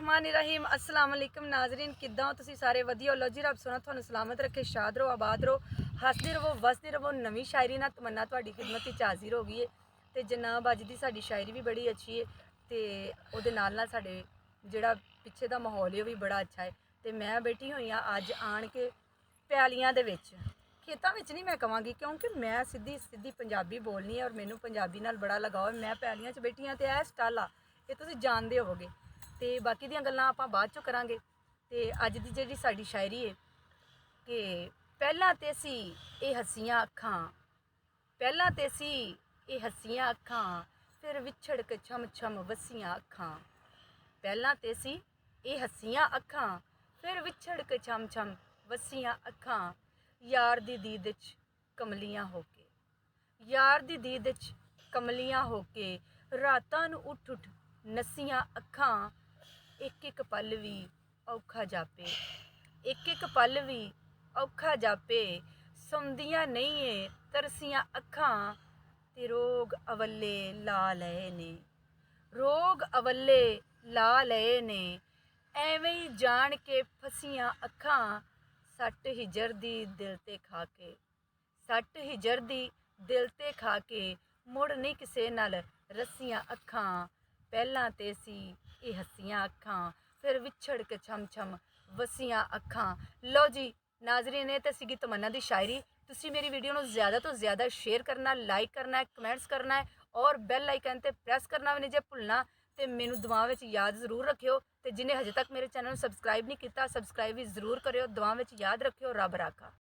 बिस्मिल्लाहिर्रहमानिर्रहीम अस्सलाम वालेकुम नाजरीन किद्दां हो तुसी सारे वधिया लो जी। रब सोना तुहानू सलामत रखे, शाद रहो, आबाद रहो, हसदे रहो, वसदे रहो। नवी शायरी ना तमन्ना तुहाडी खिदमत विच हाजिर हो गई है ते जनाब अज दी साडी शायरी भी बड़ी अच्छी है ते उहदे नाल नाल साडे जिहड़ा पिछे दा माहौल है वो भी बड़ा अच्छा है। ते मैं बैठी हुई हाँ अज आण के प्यालियां दे विच, खेतों में नहीं मैं कहांगी क्योंकि मैं सीधी सीधी पंजाबी बोलनी है और मैनू पंजाबी नाल बड़ा लगाव है। मैं प्यालियां च बैठी हाँ ते ए स्टाल आ ये तुसीं जानदे होवोगे ते बाकी दियां गल्लां आपां बाद चों करांगे। ते अज दी जिहड़ी साडी शायरी है कि पहलां ते सी ये हस्सियां अखां, पहलां ते सी ये हस्सियां अखां, फिर विछड़ के छम छम वस्सियां अखां। पहलां ते सी ये हस्सियां अखां, फिर विछड़ के छम छम वस्सियां अखां। यार दी दीद च कमलियां होके, यार दी दीद च कमलियां होके, रातां नूं उठ उठ नस्सियां अखां। एक एक पल भी औखा जापे, एक एक पल भी औखा जापे, सौंदियां नहीं है तरसियां अखां। ते रोग अवल्ले ला लए ने, रोग अवल्ले ला लए ने, एवें ही जान के फसियां अखां। सट हिजर दी दिल ते खा के, सट हिजर दी दिल ते खा के, मुड़ नहीं किसे नाल रस्सियां अखां। पहलां ते सी ये हस्सियां अखां, फिर विछड़ के छम छम वस्सियां अखां। लो जी नाजरीन, ये तो सीगी तमन्ना दी शायरी। तुसी मेरी वीडियो नूं ज़्यादा तो ज़्यादा शेयर करना, लाइक करना है, कमेंट्स करना है और बैल आइकन ते प्रेस करना भी नहीं जे भुलना। तो मैनू दुआ में याद जरूर रखियो ते जिन्हें हजे तक मेरे चैनल सब्सक्राइब नहीं किया सब्सक्राइब भी जरूर करियो। दुआ में याद रखियो। रब राखा।